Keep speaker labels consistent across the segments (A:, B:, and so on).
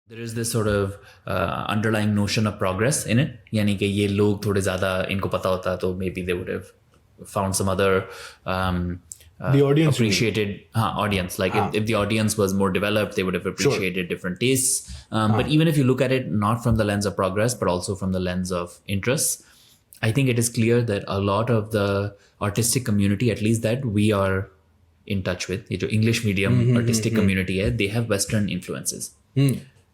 A: There is this sort of underlying notion of progress in it. यानी कि ये लोग थोड़े ज़्यादा इनको पता होता तो maybe they would have found some other
B: The audience,
A: appreciated audience. Like if the audience was more developed, they would have appreciated different tastes. But even if you look at it not from the lens of progress, but also from the lens of interests, I think it is clear that a lot of the artistic community, at least that we are in touch with, ये जो English medium artistic community है, they have Western influences.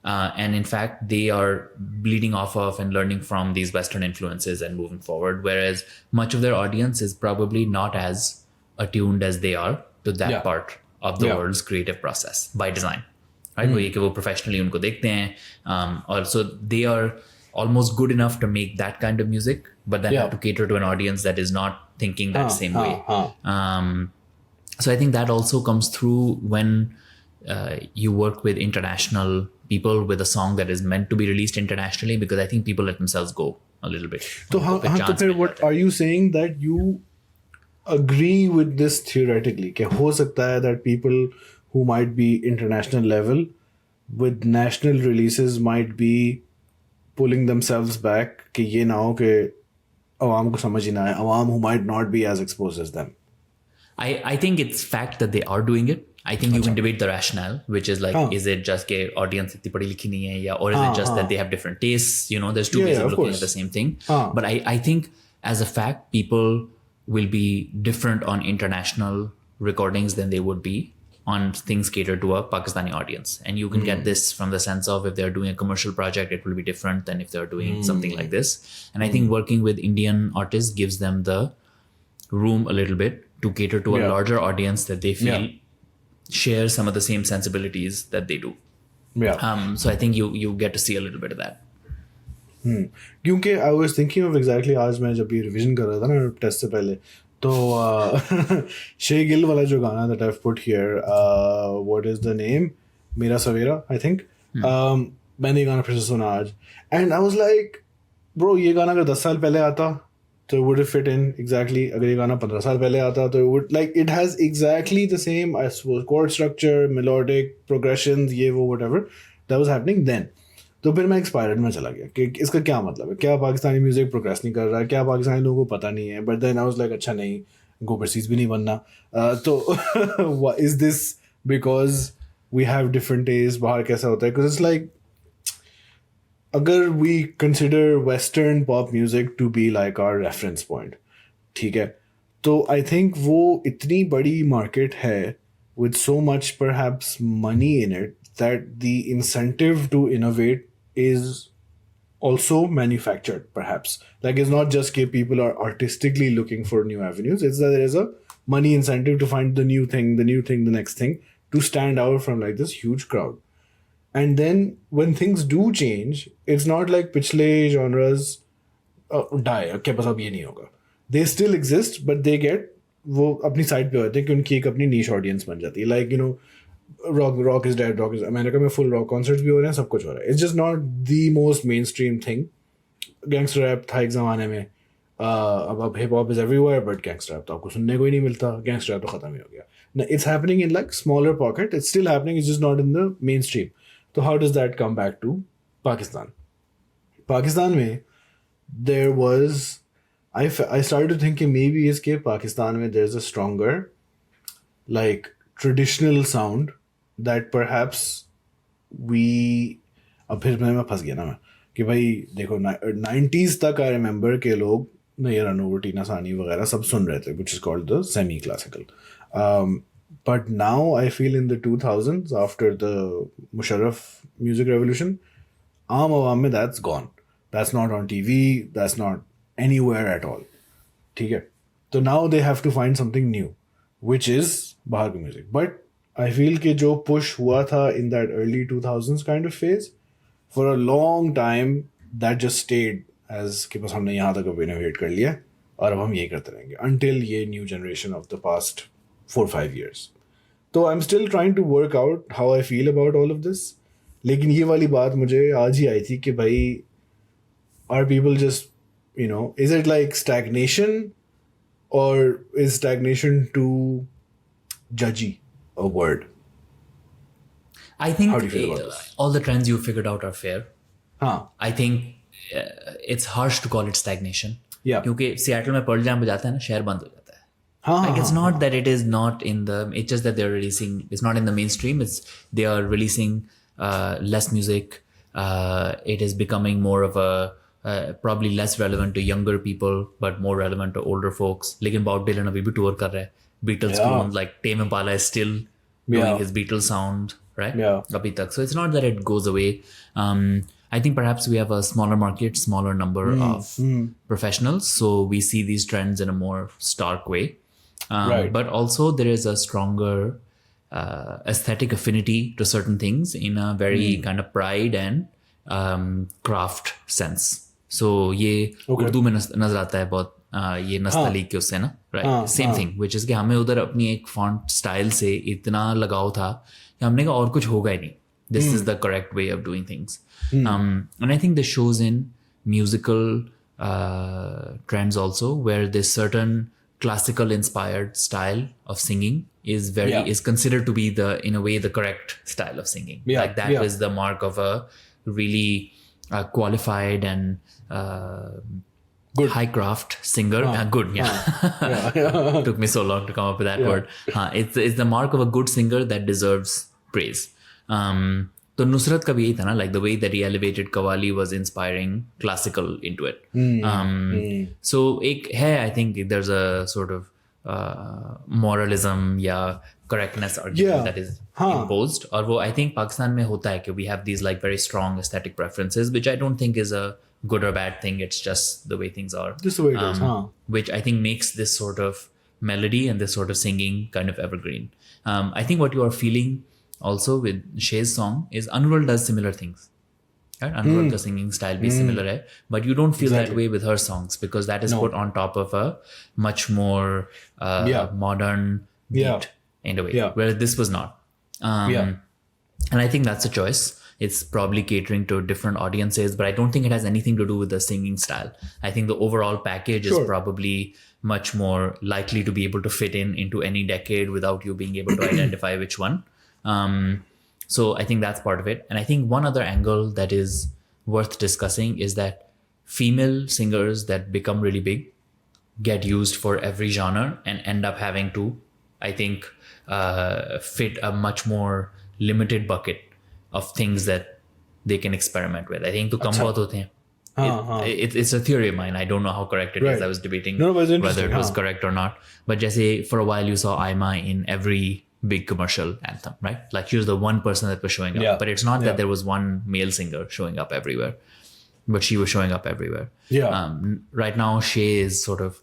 A: And in fact, they are bleeding off of and learning from these Western influences and moving forward. Whereas much of their audience is probably not as attuned as they are to that part of the world's creative process by design. Right? वो ये कि वो professionally उनको देखते हैं. Also, they are almost good enough to make that kind of music, but then have to cater to an audience that is not thinking that same way. So I think that also comes through when you work with international people with a song that is meant to be released internationally, because I think people let themselves go a little bit.
B: So what are you saying, that you agree with this theoretically? कि हो सकता है that people who might be international level with national releases might be pulling themselves back कि ये ना हो कि अवाम को समझ ही ना आए, अवाम who might not be as exposed as them?
A: I think it's fact that they are doing it. I think you can debate the rationale, which is like, is it just के audience इतनी पढ़ी लिखी नहीं है, या or is it just that they have different tastes? You know, there's two ways of looking at the same thing. But I think as a fact, people will be different on international recordings than they would be on things catered to a Pakistani audience. And you can get this from the sense of if they're doing a commercial project, it will be different than if they're doing something like this. And I think working with Indian artists gives them the room a little bit to cater to a larger audience that they feel share some of the same sensibilities that they do. So I think you get to see a little bit of that.
B: क्योंकि I was thinking of exactly, आज मैं जब ये revision कर रहा था ना test से पहले, तो शे गिल वाला जो गाना that I've put here, what is the name, मेरा सवेरा, I think, मैंने ये गाना फिर से सुना आज, and I was like, bro, ये गाना अगर 10 साल पहले आता तो it would have fit in exactly. अगर ये गाना 15 साल पहले आता तो it would, like, it has exactly the same, I suppose, chord structure, melodic progressions, ये वो whatever that was happening then. तो फिर मैं एक्सपायर्ड में चला गया कि इसका क्या मतलब है, क्या पाकिस्तानी म्यूजिक प्रोग्रेस नहीं कर रहा है, क्या पाकिस्तानी लोगों को पता नहीं है. But then I was like, अच्छा नहीं, ओवरसीज भी नहीं बनना. तो is this because we have different taste, बाहर कैसा होता है? बिकॉज इट्स लाइक, अगर we consider western pop music to be like our reference point, ठीक है, तो आई थिंक वो इतनी बड़ी मार्केट है with so much perhaps money in it that the incentive to innovate is also manufactured, perhaps. Like, it's not just that people are artistically looking for new avenues, it's that there is a money incentive to find the new thing, the next thing, to stand out from like this huge crowd. And then when things do change, it's not like पिछले genres die, okay, बस अब ये नहीं होगा. They still exist, but they get, वो अपनी side पे होते हैं कि उनकी एक अपनी नीश ऑडियंस बन जाती है. Like, you know, rock is dead, rock is, America में फुल रॉक कॉन्सर्ट्स भी हो रहे हैं, सब कुछ हो रहा है. It's just not the most main stream thing. Gangster rap था एक ज़माने में, अब hip hop is everywhere, but gangster rap तो आपको सुनने को ही नहीं मिलता. गैंगस्टर रैप तो ख़त्म ही हो गया. It's happening in like smaller pocket, it's still happening, it's just not in the mainstream. तो how does that come back to Pakistan? Pakistan में there was, I started to think maybe इसके पाकिस्तान में there's a stronger like traditional sound that perhaps we, अब फिर मैं फंस गया ना मैं कि भाई देखो 90s तक I remember के लोग नैयर अनूर, टीना सानी वगैरह सब सुन रहे थे, which is called the semi-classical. But now I feel in the 2000s, after the Musharraf music revolution, आम आवाम में that's gone. That's not on TV, that's not anywhere at all. ठीक है, तो now they have to find something new, which is बाहर की music. But I feel कि जो push हुआ था in that early 2000s kind of phase, for a long time that just stayed as कि बस हमने यहाँ तक अब innovate कर लिया और अब हम ये करते रहेंगे until ये new generation of the past 4-5 years. तो I'm still trying to work out how I feel about all of this. लेकिन ये वाली बात मुझे आज ही आई थी कि भाई, are people just, you know, is it like stagnation, or is stagnation too judgy a word?
A: I think
B: How do you feel about this?
A: all the trends you figured out are fair. I think it's harsh to call it stagnation.
B: Yeah.
A: क्योंकि Seattle में Pearl Jam बजाता है ना, शहर बंद हो जाता है. Like it's not that it is not in the. It's just that they're releasing. It's not in the mainstream. They are releasing less music. It is becoming more of a probably less relevant to younger people, but more relevant to older folks. लेकिन Bob Dylan अभी भी tour कर रहा है. Beatles clone, like Tame Impala is still doing his Beatles sound, right?
B: Yeah.
A: अभी तक. So it's not that it goes away. I think perhaps we have a smaller market, smaller number of professionals, so we see these trends in a more stark way.
B: Right.
A: But also there is a stronger aesthetic affinity to certain things in a very kind of pride and craft sense. So ये उर्दू में नजर आता है बहुत ये नस्ताली के उससे ना, right? Same thing, which is कि हमें उधर अपनी एक font style से इतना लगाव था कि हमने कहा और कुछ होगा ही नहीं. This is the correct way of doing things. And I think this shows in musical trends also, where this certain classical inspired style of singing is considered to be in a way the correct style of singing. Like that is the mark of a really qualified and good high craft singer. Good, yeah. Took me so long to come up with that word. It's the mark of a good singer that deserves praise. तो नुसरत का भी यही था ना, like the way that he elevated Qawwali was inspiring classical into it. So एक है, I think there's a sort of moralism या correctness argument that is imposed, और वो I think पाकिस्तान में होता है कि we have these like very strong aesthetic preferences, which I don't think is a good or bad thing. It's just the way things are.
B: Just the way it is,
A: which I think makes this sort of melody and this sort of singing kind of evergreen. I think what you are feeling also with Shay's song is Anurul does similar things. Right? Anurul ka singing style be similar hai, but you don't feel that way with her songs because that is put on top of a much more modern beat in a way, whereas this was not. And I think that's a choice. It's probably catering to different audiences, but I don't think it has anything to do with the singing style. I think the overall package is probably much more likely to be able to fit into any decade without you being able to identify which one. So I think that's part of it. And I think one other angle that is worth discussing is that female singers that become really big get used for every genre and end up having to, I think, fit a much more limited bucket of things that they can experiment with. I think to come bahut hote hain. It's a theory of mine. I don't know how correct it is. I was debating whether it was correct or not. But just say for a while you saw Aima in every big commercial anthem, right? Like she was the one person that was showing up. But it's not that there was one male singer showing up everywhere, but she was showing up everywhere. Right now, Shay is sort of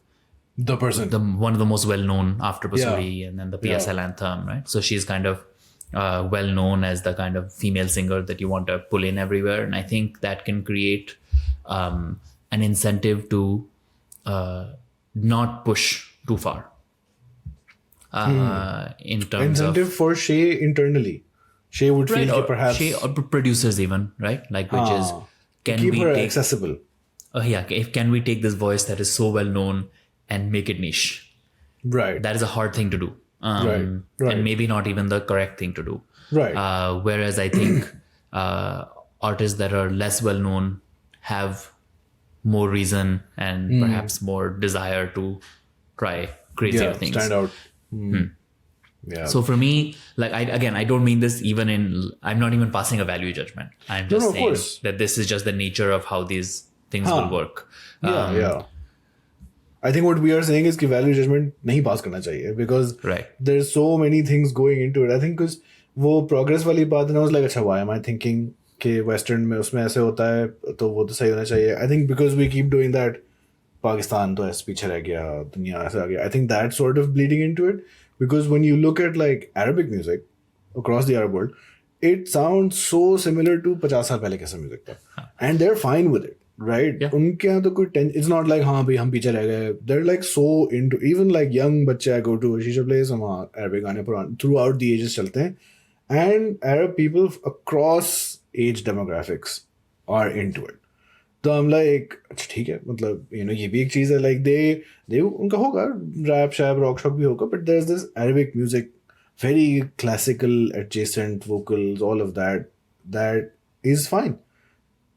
B: the person,
A: one of the most well-known after Basuri and then the PSL anthem, right? So she's kind of well-known as the kind of female singer that you want to pull in everywhere. And I think that can create an incentive to not push too far. In terms
B: incentive for Shay internally. Shay would feel that perhaps
A: Shay or producers even, right? Like which is can
B: keep
A: we
B: her
A: take
B: accessible?
A: Can we take this voice that is so well known and make it niche?
B: Right.
A: That is a hard thing to do.
B: Right.
A: And maybe not even the correct thing to do.
B: Right.
A: Whereas I think artists that are less well known have more reason and perhaps more desire to try crazier things.
B: Stand out.
A: So for me, like I don't mean this even I'm not even passing a value judgment. I'm just saying that this is just the nature of how these things will work.
B: I think what we are saying is कि value judgment नहीं pass करना चाहिए because there's so many things going into it. I think because वो progress वाली बात है ना, I was like अच्छा why am I thinking कि western में उसमें ऐसे होता है तो वो तो सही होना चाहिए. I think because we keep doing that, Pakistan तो ऐसे पीछे रह गया, दुनिया ऐसे आ गया. I think that's sort of bleeding into it because when you look at like Arabic music across the Arab world, it sounds so similar to 50 साल पहले कैसा music था, and they're fine with it, right? उनके यहाँ तो कोई it's not like हाँ भाई हम पीछे रह गए. They're like so into, even like young बच्चे I go to shisha place वहाँ Arabic गाने पुराने throughout the ages चलते हैं, and Arab people across age demographics are into it. तो I'm like अच्छा ठीक है, मतलब ये भी एक चीज़ है, like they उनका होगा रैप शैप रॉक शॉक भी होगा, but there's this Arabic music very classical adjacent vocals, all of that, that is fine.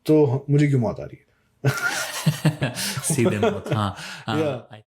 B: तो मुझे क्यों मौत आ रही है?
A: सीधे मौत, हाँ.
B: Yeah.